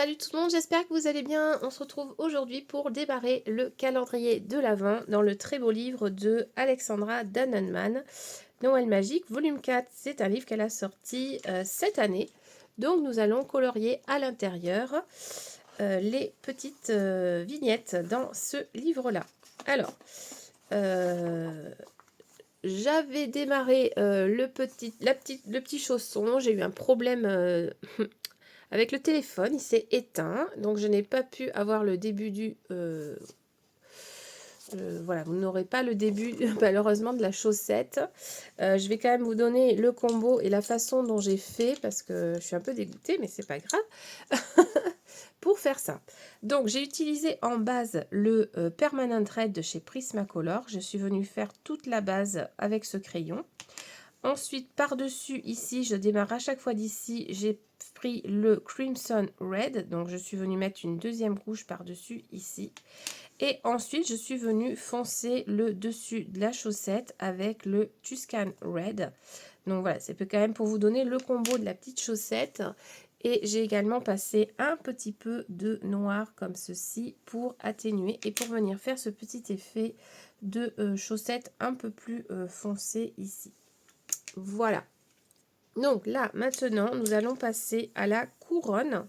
Salut tout le monde, j'espère que vous allez bien. On se retrouve aujourd'hui pour démarrer le calendrier de l'Avent dans le très beau livre de Alexandra Dannenmann, Noël magique, volume 4. C'est un livre qu'elle a sorti cette année. Donc nous allons colorier à l'intérieur les petites vignettes dans ce livre-là. Alors, j'avais démarré le petit chausson. J'ai eu un problème avec le téléphone, il s'est éteint, donc je n'ai pas pu avoir le début du... voilà, vous n'aurez pas le début malheureusement de la chaussette. Je vais quand même vous donner le combo et la façon dont j'ai fait, parce que je suis un peu dégoûtée, mais c'est pas grave, pour faire ça. Donc j'ai utilisé en base le Permanent Red de chez Prismacolor. Je suis venue faire toute la base avec ce crayon. Ensuite, par-dessus, ici, je démarre à chaque fois d'ici, j'ai pris le Crimson Red, donc je suis venue mettre une deuxième couche par-dessus ici. Et ensuite, je suis venue foncer le dessus de la chaussette avec le Tuscan Red. Donc voilà, c'est quand même pour vous donner le combo de la petite chaussette. Et j'ai également passé un petit peu de noir comme ceci pour atténuer et pour venir faire ce petit effet de chaussette un peu plus foncé ici. Voilà. Donc là, maintenant, nous allons passer à la couronne.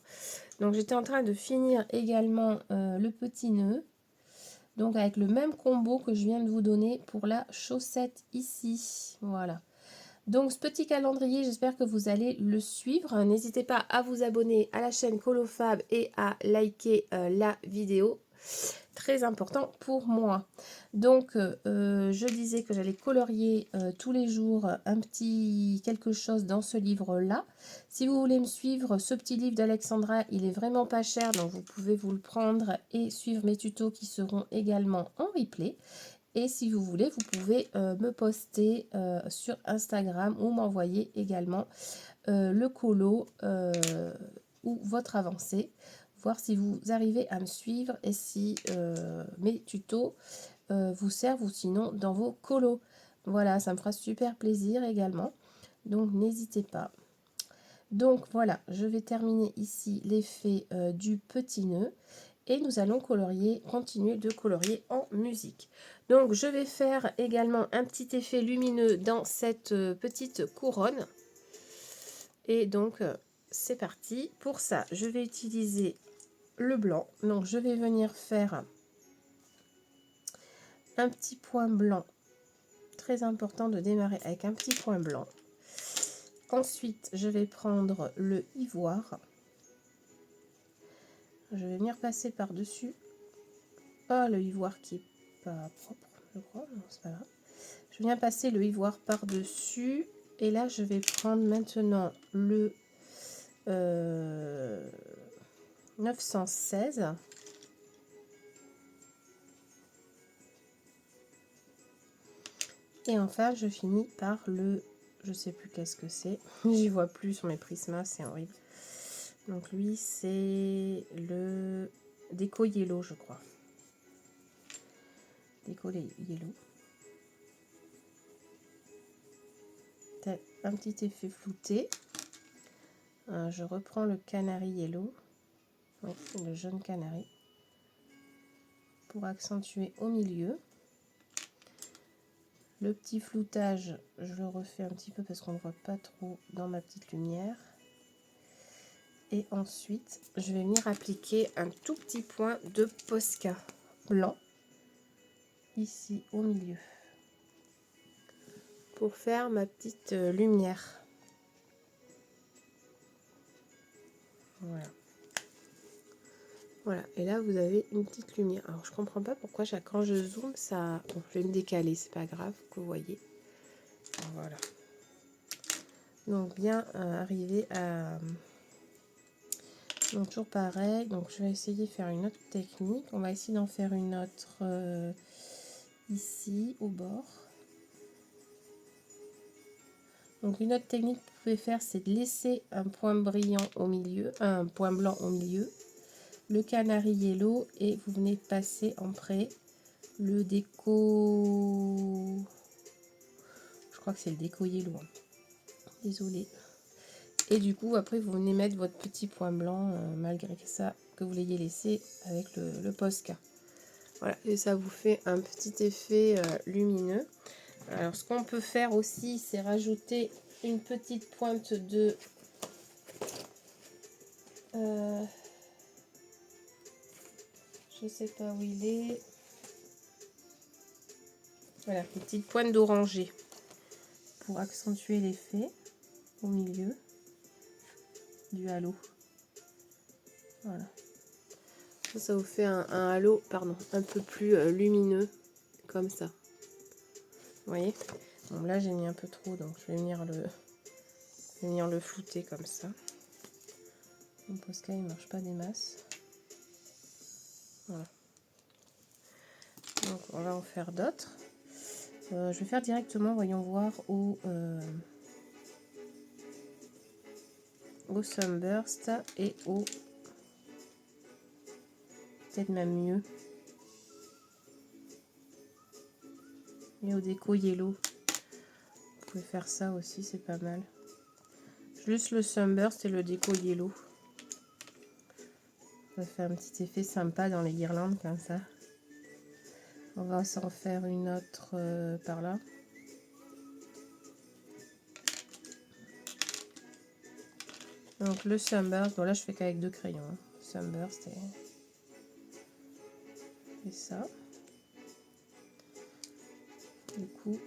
Donc j'étais en train de finir également le petit nœud. Donc avec le même combo que je viens de vous donner pour la chaussette ici. Voilà. Donc ce petit calendrier, j'espère que vous allez le suivre. N'hésitez pas à vous abonner à la chaîne Colofab et à liker la vidéo. Très important pour moi. Donc je disais que j'allais colorier tous les jours un petit quelque chose dans ce livre là. Si vous voulez me suivre, ce petit livre d'Alexandra, il est vraiment pas cher, donc vous pouvez vous le prendre et suivre mes tutos qui seront également en replay. Et si vous voulez, vous pouvez me poster sur Instagram ou m'envoyer également le colo ou votre avancée, voir si vous arrivez à me suivre et si mes tutos vous servent ou sinon dans vos colos. Voilà, ça me fera super plaisir également. Donc n'hésitez pas. Donc voilà, je vais terminer ici l'effet du petit nœud. Et nous allons colorier, continuer de colorier en musique. Donc je vais faire également un petit effet lumineux dans cette petite couronne. Et donc c'est parti. Pour ça, je vais utiliser le blanc. Donc je vais venir faire un petit point blanc. Très important de démarrer avec un petit point blanc. Ensuite, je vais prendre le ivoire. Je vais venir passer par-dessus. Ah, le ivoire qui est pas propre, je crois. Non, c'est pas grave. Je viens passer le ivoire par-dessus. Et là, je vais prendre maintenant le 916. Et enfin, je finis par le... Je sais plus qu'est-ce que c'est. J'y vois plus sur mes prismas, c'est horrible. Donc lui, c'est le Déco Yellow, je crois. Déco Yellow. Un petit effet flouté. Je reprends le Canary Yellow. Oui, le jaune canari. Pour accentuer au milieu. Le petit floutage, je le refais un petit peu parce qu'on ne voit pas trop dans ma petite lumière. Et ensuite, je vais venir appliquer un tout petit point de Posca blanc ici au milieu pour faire ma petite lumière. Voilà. Voilà, et là vous avez une petite lumière. Alors je comprends pas pourquoi quand je zoome ça... Bon, je vais me décaler, c'est pas grave, que vous voyez. Voilà. Donc bien arriver à... Donc toujours pareil, donc je vais essayer de faire une autre technique. On va essayer d'en faire une autre ici au bord. Donc une autre technique que vous pouvez faire, c'est de laisser un point brillant au milieu, un point blanc au milieu, le Canary Yellow, et vous venez de passer en près le Déco, je crois que c'est le Déco Yellow, désolé, Et du coup, après, vous venez mettre votre petit point blanc, malgré ça, que vous l'ayez laissé avec le Posca. Voilà, et ça vous fait un petit effet lumineux. Alors, ce qu'on peut faire aussi, c'est rajouter une petite pointe de... je sais pas où il est. Voilà, une petite pointe d'oranger pour accentuer l'effet au milieu du halo. Voilà. Ça vous fait un halo, pardon, un peu plus lumineux, comme ça. Vous voyez? Bon, là, j'ai mis un peu trop, donc je vais venir le flouter comme ça. Mon Posca, il marche pas des masses. Voilà. Donc, on va en faire d'autres. Je vais faire directement, voyons voir, au Sunburst et au... peut-être même mieux. Et au déco yellow. Vous pouvez faire ça aussi, c'est pas mal. Juste le Sunburst et le déco yellow. Ça fait un petit effet sympa dans les guirlandes comme ça. On va s'en faire une autre par là. Donc le Sunburst, bon là je fais qu'avec 2 crayons. Hein. Sunburst et ça. Du coup,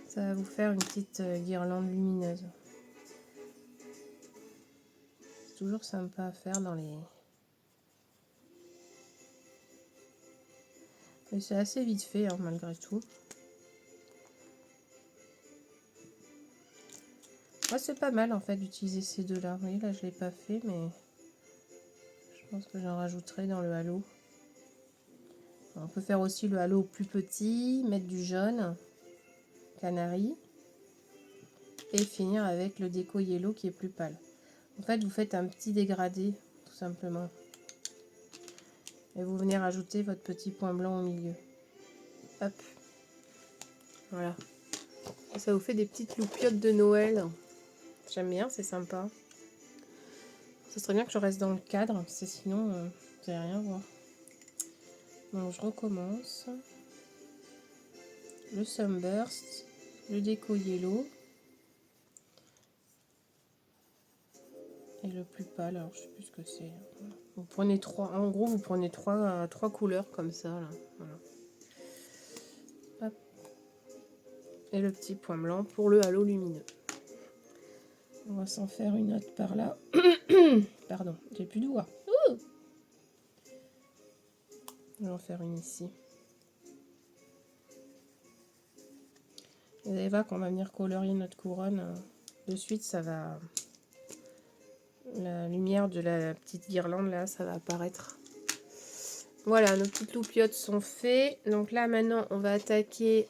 ça va vous faire une petite guirlande lumineuse. C'est toujours sympa à faire dans les... Et c'est assez vite fait hein, malgré tout. Moi c'est pas mal en fait d'utiliser ces deux-là. Vous voyez là je l'ai pas fait mais je pense que j'en rajouterai dans le halo. On peut faire aussi le halo plus petit, mettre du jaune, canari, et finir avec le déco yellow qui est plus pâle. En fait, vous faites un petit dégradé, tout simplement. Et vous venez rajouter votre petit point blanc au milieu. Hop. Voilà. Et ça vous fait des petites loupiottes de Noël. J'aime bien, c'est sympa. Ce serait bien que je reste dans le cadre, parce que sinon, vous n'allez rien voir. Donc, je recommence. Le Sunburst, le déco yellow. Et le plus pâle, alors je sais plus ce que c'est. Vous prenez trois, en gros vous prenez trois couleurs comme ça là. Voilà. Hop. Et le petit point blanc pour le halo lumineux. On va s'en faire une autre par là. Pardon, j'ai plus de doigts. On va en faire une ici. Vous allez voir qu'on va venir colorier notre couronne. De suite ça va... La lumière de la petite guirlande là, ça va apparaître. Voilà, nos petites loupiottes sont faites. Donc là maintenant on va attaquer...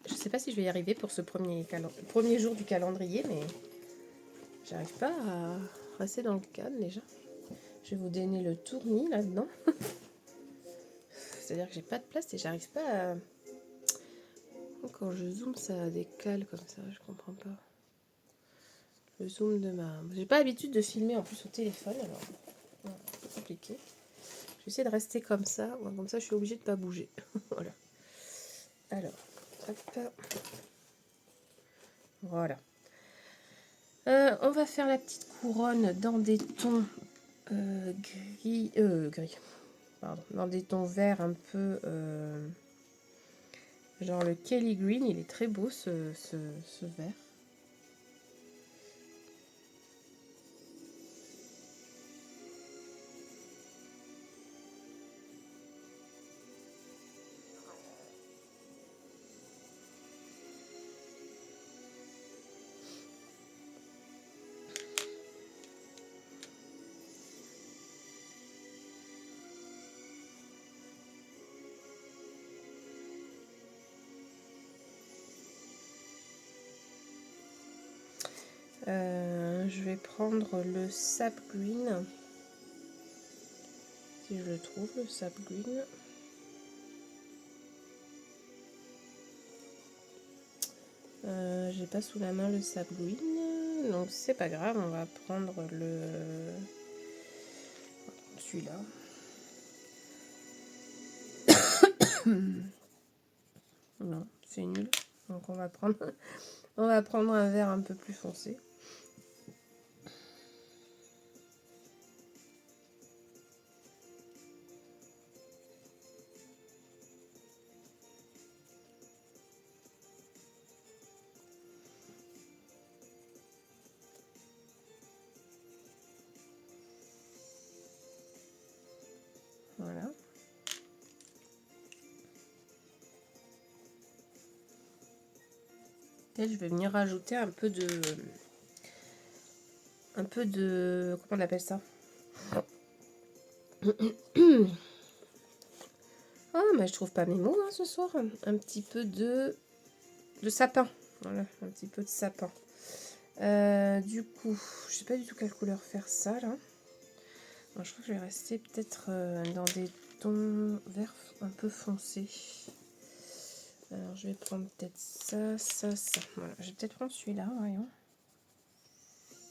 je sais pas si je vais y arriver pour ce premier jour du calendrier, mais j'arrive pas à rester dans le cadre déjà. Je vais vous donner le tournis là-dedans. C'est-à-dire que j'ai pas de place et j'arrive pas à... Quand je zoome, ça décale comme ça, je comprends pas. Le zoom de ma... J'ai pas l'habitude de filmer en plus au téléphone, alors c'est compliqué. Je vais essayer de rester comme ça je suis obligée de pas bouger. Voilà. Alors, hop. Voilà. On va faire la petite couronne dans des tons gris, pardon, dans des tons verts un peu genre le Kelly Green, il est très beau ce vert. Je vais prendre le Sap Green, si je le trouve, le Sap Green. J'ai pas sous la main le sable green, donc c'est pas grave, on va prendre celui-là. Non, c'est nul. Donc on va prendre un vert un peu plus foncé. Voilà. Et je vais venir rajouter un peu de comment on appelle ça? Ah, mais je trouve pas mes mots hein, ce soir. Un petit peu de sapin. Voilà, un petit peu de sapin. Du coup, je sais pas du tout quelle couleur faire ça là. Bon, je crois que je vais rester peut-être dans des tons verts un peu foncés. Alors je vais prendre peut-être ça, ça, ça. Voilà, je vais peut-être prendre celui-là, voyons.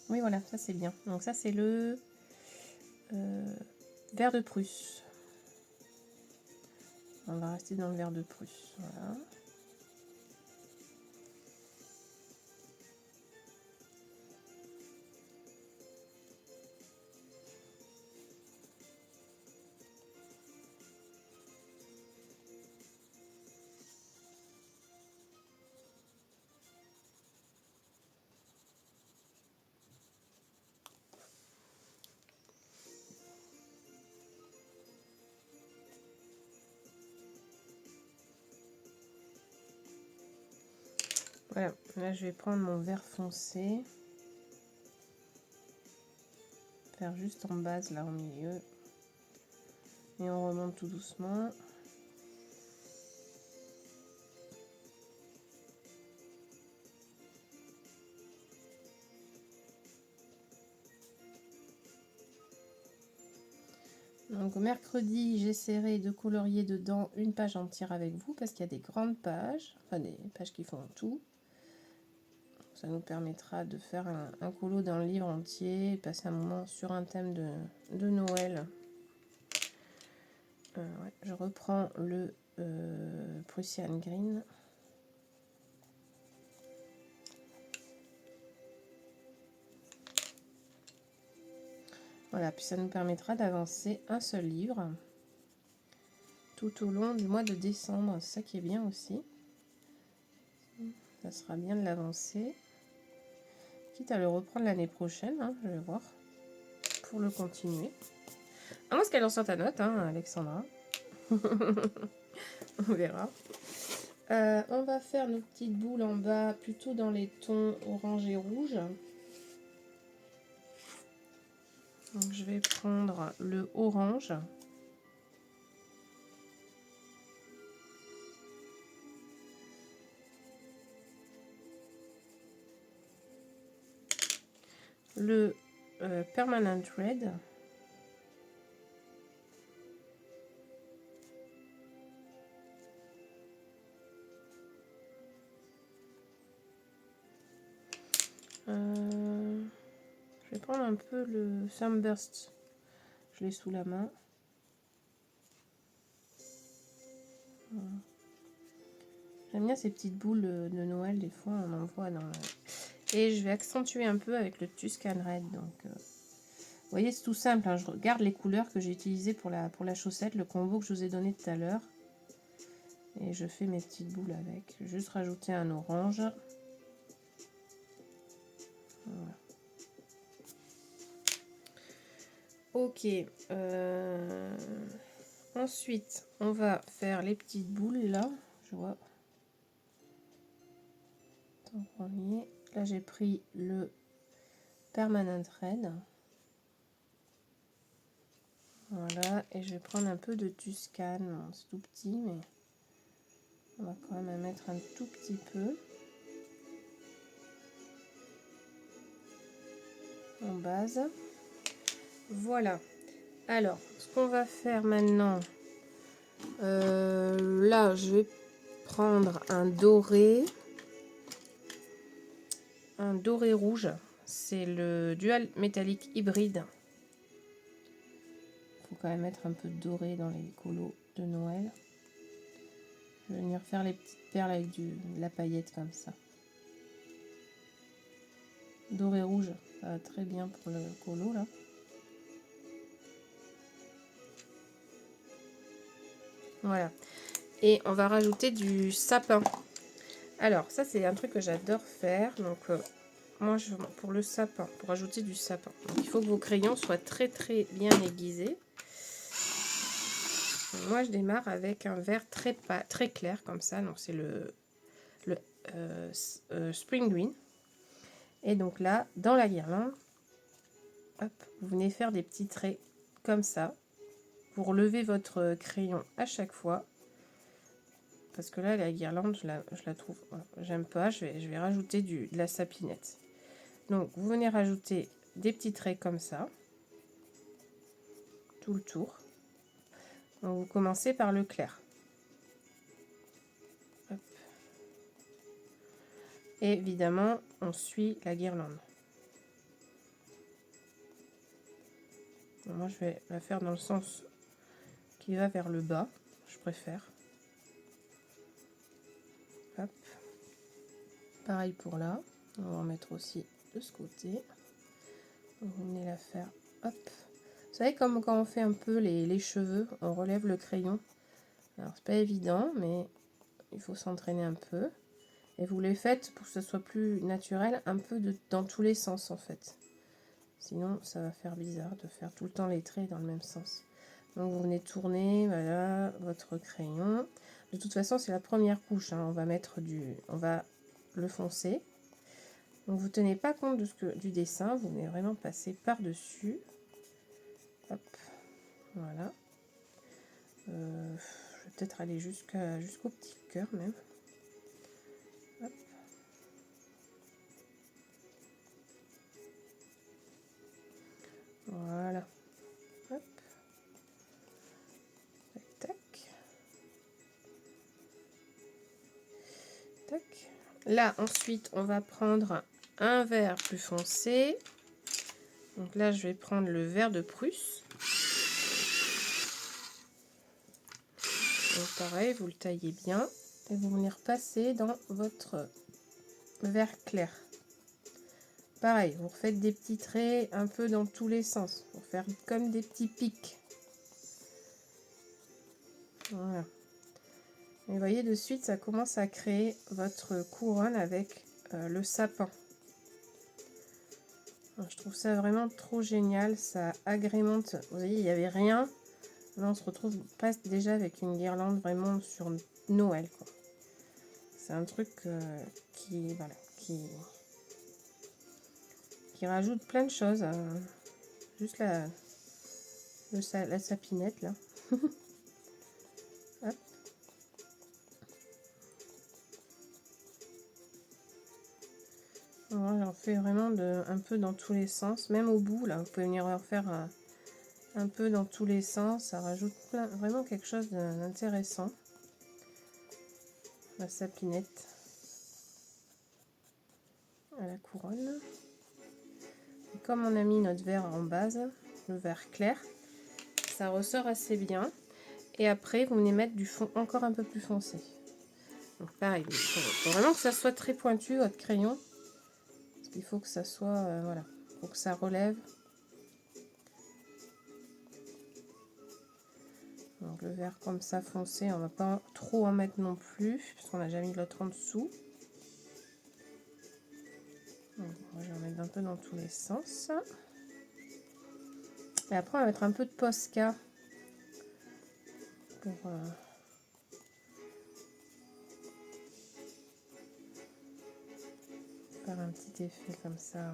Oui, voilà, ça c'est bien. Donc ça c'est le vert de Prusse. On va rester dans le vert de Prusse. Voilà. Voilà, là je vais prendre mon vert foncé. Faire juste en base là au milieu. Et on remonte tout doucement. Donc mercredi, j'essaierai de colorier dedans une page entière avec vous parce qu'il y a des grandes pages, enfin des pages qui font tout. Ça nous permettra de faire un colo dans le livre entier et passer un moment sur un thème de Noël. Ouais, je reprends le Prussian Green. Voilà, puis ça nous permettra d'avancer un seul livre tout au long du mois de décembre. C'est ça qui est bien aussi. Ça sera bien de l'avancer. Quitte à le reprendre l'année prochaine, hein, je vais voir, pour le continuer. À moins qu'elle en sorte ta note, hein, Alexandra. On verra. On va faire nos petites boules en bas, plutôt dans les tons orange et rouge. Donc, je vais prendre le orange. Le Permanent Red. Je vais prendre un peu le Sunburst. Je l'ai sous la main. Voilà. J'aime bien ces petites boules de Noël, des fois on en voit dans Et je vais accentuer un peu avec le Tuscan Red. Donc, vous voyez, c'est tout simple. Hein. Je regarde les couleurs que j'ai utilisées pour la chaussette, le combo que je vous ai donné tout à l'heure. Et je fais mes petites boules avec. Je vais juste rajouter un orange. Voilà. Ok. Ensuite, on va faire les petites boules là. Je vois. En premier. Là, j'ai pris le Permanent Red. Voilà. Et je vais prendre un peu de Tuscan. Bon, c'est tout petit, mais on va quand même en mettre un tout petit peu. En base. Voilà. Alors, ce qu'on va faire maintenant, là, je vais prendre un doré. un doré rouge. C'est le dual métallique hybride. Il faut quand même mettre un peu de doré dans les colos de Noël. Je vais venir faire les petites perles avec de la paillette comme ça. Doré rouge, ça va très bien pour le colo là. Voilà. Et on va rajouter du sapin. Alors ça c'est un truc que j'adore faire. Donc moi pour le sapin, pour ajouter du sapin. Donc, il faut que vos crayons soient très bien aiguisés. Moi je démarre avec un vert très clair comme ça. Donc c'est le Spring Green. Et donc là, dans la guirlande, hop, vous venez faire des petits traits comme ça. Vous relevez votre crayon à chaque fois. Parce que là, la guirlande, je la trouve, voilà, j'aime pas. Je vais rajouter de la sapinette. Donc, vous venez rajouter des petits traits comme ça. Tout le tour. Donc, vous commencez par le clair. Hop. Et évidemment, on suit la guirlande. Donc, moi, je vais la faire dans le sens qui va vers le bas. Je préfère. Hop. Pareil pour là. On va en mettre aussi de ce côté. Vous venez la faire. Hop. Vous savez, comme quand on fait un peu les cheveux, on relève le crayon. Alors, c'est pas évident, mais il faut s'entraîner un peu. Et vous les faites pour que ce soit plus naturel, un peu dans tous les sens en fait. Sinon, ça va faire bizarre de faire tout le temps les traits dans le même sens. Donc, vous venez tourner, voilà, votre crayon. De toute façon, c'est la première couche. Hein. On va le foncer. Donc, vous tenez pas compte du dessin. Vous venez vraiment passer par-dessus. Hop, voilà. Je vais peut-être aller jusqu'au petit cœur même. Hop. Voilà. Hop. Tac, tac. Tac. Là, ensuite, on va prendre un vert plus foncé. Donc là, je vais prendre le vert de Prusse. Donc pareil, vous le taillez bien. Et vous venez repasser dans votre vert clair. Pareil, vous refaites des petits traits un peu dans tous les sens. Pour faire comme des petits pics. Voilà. Et vous voyez, de suite, ça commence à créer votre couronne avec le sapin. Alors, je trouve ça vraiment trop génial. Ça agrémente. Vous voyez, il n'y avait rien. Là, on se retrouve presque déjà avec une guirlande vraiment sur Noël, quoi. C'est un truc voilà, qui rajoute plein de choses. Juste la sapinette, là. Hop. Voilà, j'en fais vraiment un peu dans tous les sens. Même au bout, là, vous pouvez venir refaire un peu dans tous les sens. Ça rajoute vraiment quelque chose d'intéressant. La sapinette à la couronne. Et comme on a mis notre vert en base, le vert clair, ça ressort assez bien. Et après, vous venez mettre du fond encore un peu plus foncé. Donc pareil, il faut vraiment que ça soit très pointu, votre crayon. Parce qu'il faut que ça soit, voilà, il faut que ça relève. Donc le vert comme ça foncé, on va pas trop en mettre non plus, puisqu'on a déjà mis l'autre en dessous. Donc, je vais en mettre un peu dans tous les sens. Et après, on va mettre un peu de Posca pour faire un petit effet comme ça.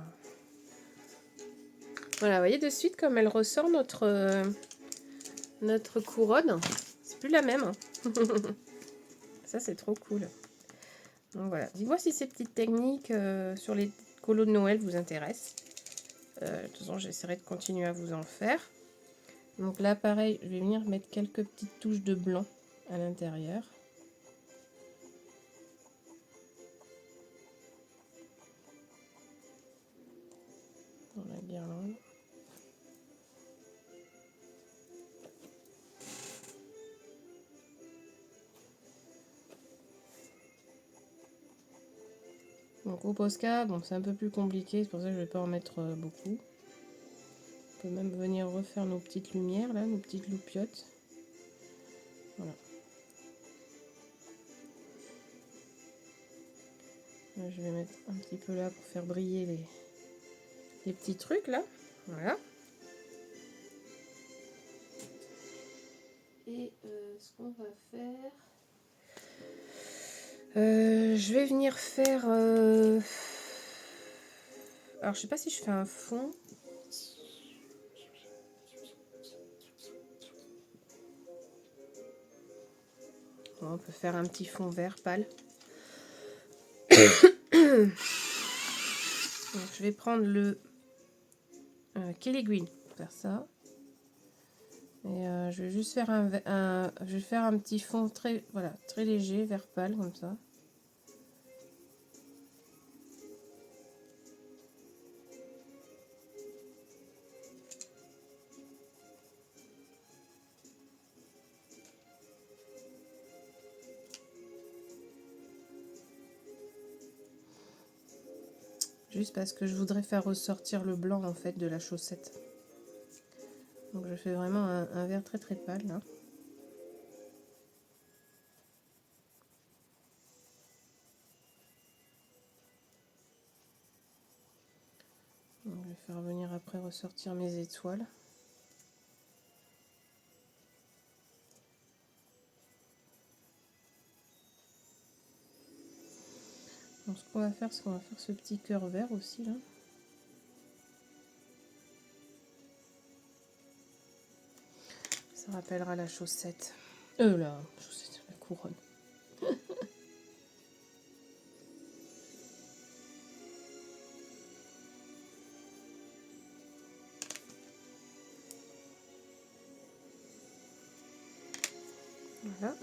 Voilà, vous voyez de suite comme elle ressort notre couronne. C'est plus la même. Ça, c'est trop cool. Donc voilà, dis-moi si ces petites techniques sur les colos de Noël vous intéressent. De toute façon, j'essaierai de continuer à vous en faire. Donc là, pareil, je vais venir mettre quelques petites touches de blanc à l'intérieur. Donc au Posca, bon c'est un peu plus compliqué, c'est pour ça que je vais pas en mettre beaucoup. On peut même venir refaire nos petites lumières là, nos petites loupiottes. Voilà. Là, je vais mettre un petit peu là pour faire briller les petits trucs là. Voilà. Et ce qu'on va faire... je vais venir faire... Alors je sais pas si je fais un fond. Bon, on peut faire un petit fond vert pâle. Donc, je vais prendre le Kelly Green pour faire ça. Et je vais juste faire je vais faire un petit fond très, voilà, très léger, vert pâle comme ça. Juste parce que je voudrais faire ressortir le blanc en fait de la chaussette. Donc je fais vraiment un vert très très pâle là. Donc, je vais faire venir après ressortir mes étoiles. Donc ce qu'on va faire, c'est qu'on va faire ce petit cœur vert aussi là. Ça rappellera la chaussette. La chaussette, la couronne. Voilà.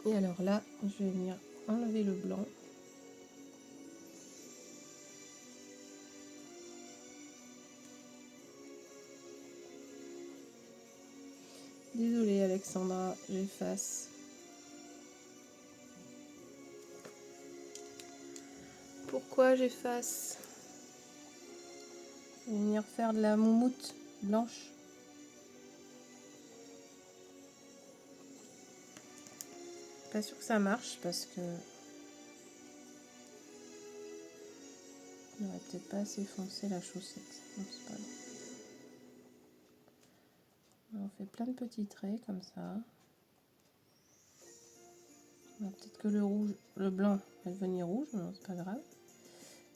Et alors là, je vais venir enlever le blanc. Désolée Alexandra, j'efface. Pourquoi j'efface? Je vais venir faire de la moumoute blanche. Pas sûr que ça marche parce que il n'aurait peut-être pas assez foncé la chaussette. Non, c'est pas grave. On fait plein de petits traits comme ça. Peut-être que le rouge, le blanc va devenir rouge, mais non, c'est pas grave.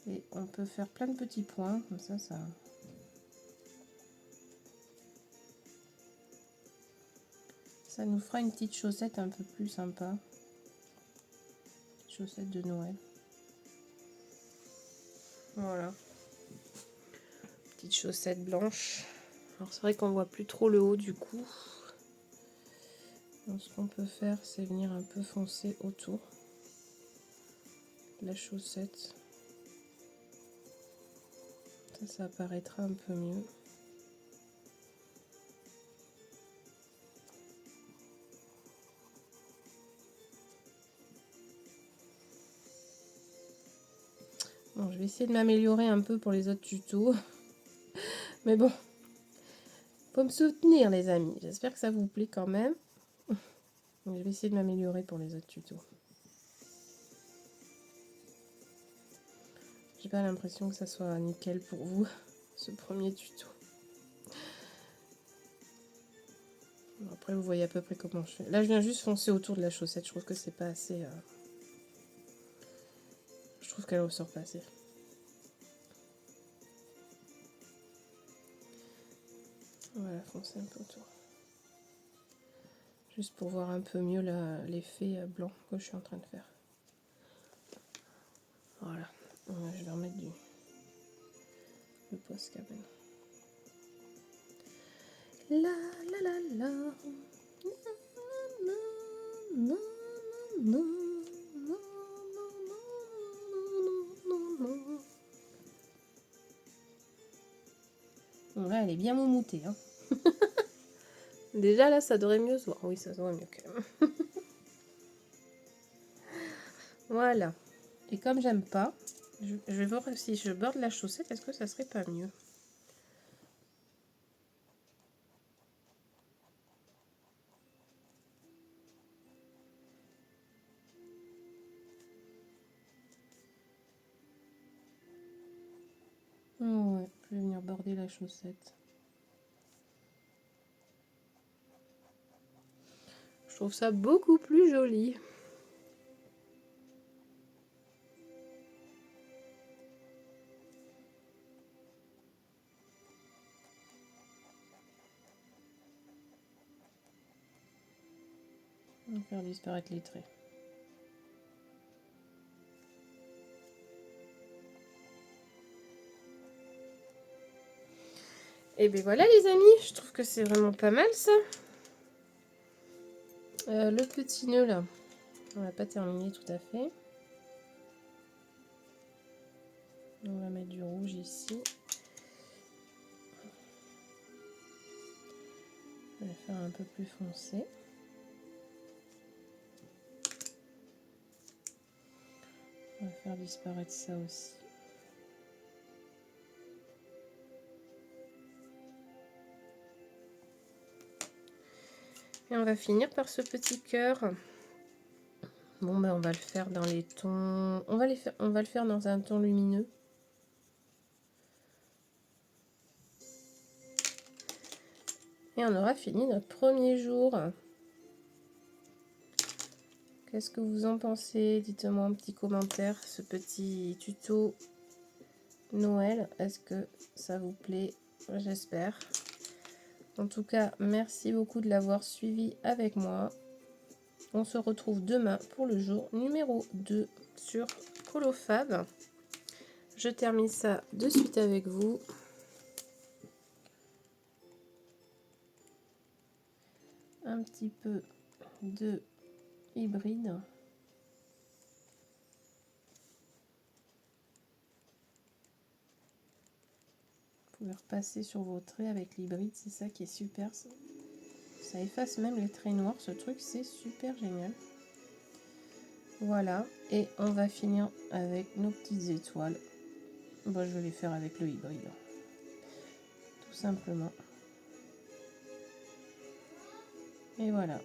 Et on peut faire plein de petits points comme ça, ça nous fera une petite chaussette un peu plus sympa. Chaussette de Noël. Voilà. Petite chaussette blanche. Alors c'est vrai qu'on voit plus trop le haut du coup. Donc, ce qu'on peut faire, c'est venir un peu foncer autour de la chaussette. Ça apparaîtra un peu mieux. Bon, je vais essayer de m'améliorer un peu pour les autres tutos. Mais bon, faut me soutenir les amis. J'espère que ça vous plaît quand même. Donc, je vais essayer de m'améliorer pour les autres tutos. J'ai pas l'impression que ça soit nickel pour vous, ce premier tuto. Après, vous voyez à peu près comment je fais. Là, je viens juste foncer autour de la chaussette. Je trouve que c'est pas assez... Je trouve qu'elle ressort pas assez. Voilà, foncer un peu autour. Juste pour voir un peu mieux l'effet blanc que je suis en train de faire. Voilà. Je vais remettre le Posca maintenant. La la la la. Bon, là, elle est bien moumoutée. Hein. Déjà, là, ça devrait mieux se voir. Oui, ça se voit mieux quand même. Voilà. Et comme j'aime pas, je vais voir si je borde la chaussette, est-ce que ça serait pas mieux? Ouais, je vais venir border la chaussette. Je trouve ça beaucoup plus joli. On va faire disparaître les traits. Et bien voilà les amis, je trouve que c'est vraiment pas mal ça. Le petit nœud là, on n'a pas terminé tout à fait. On va mettre du rouge ici. Je vais faire un peu plus foncé. On va faire disparaître ça aussi. Et on va finir par ce petit cœur. Bon ben on va le faire dans les tons. On va le faire dans un ton lumineux. Et on aura fini notre premier jour. Qu'est-ce que vous en pensez? Dites-moi un petit commentaire, ce petit tuto Noël. Est-ce que ça vous plaît? J'espère. En tout cas, merci beaucoup de l'avoir suivi avec moi. On se retrouve demain pour le jour numéro 2 sur Colofab. Je termine ça de suite avec vous. Un petit peu de hybride. Vous pouvez repasser sur vos traits avec l'hybride, c'est ça qui est super. Ça efface même les traits noirs, ce truc, c'est super génial. Voilà, et on va finir avec nos petites étoiles. Bon, je vais les faire avec le hybride, tout simplement. Et voilà.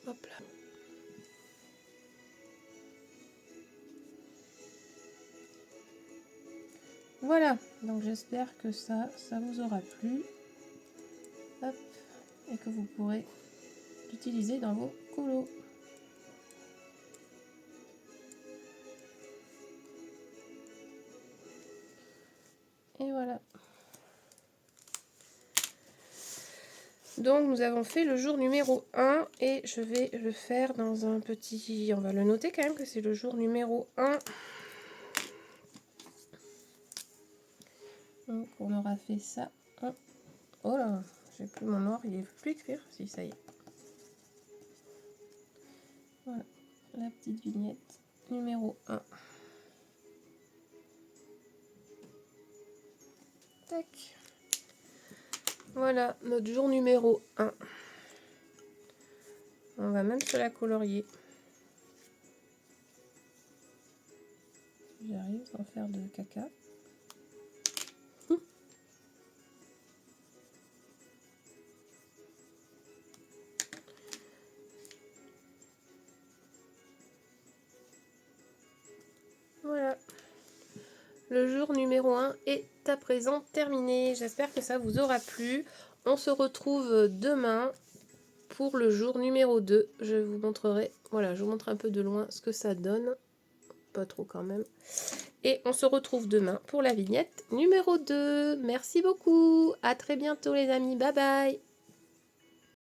Hop là. Voilà, donc j'espère que ça vous aura plu. Hop, et que vous pourrez l'utiliser dans vos colos. Et voilà. Donc nous avons fait le jour numéro 1 et je vais le faire dans un petit... On va le noter quand même que c'est le jour numéro 1. Donc on aura fait ça. Oh là, j'ai plus mon noir, il est plus écrire. Si, ça y est. Voilà, la petite vignette numéro 1. Tac. Voilà, notre jour numéro 1. On va même se la colorier. J'arrive sans faire de caca. Voilà. Le jour numéro 1 est à présent terminé. J'espère que ça vous aura plu. On se retrouve demain pour le jour numéro 2. Je vous montrerai, voilà, je vous montre un peu de loin ce que ça donne. Pas trop quand même. Et on se retrouve demain pour la vignette numéro 2. Merci beaucoup. À très bientôt les amis. Bye bye.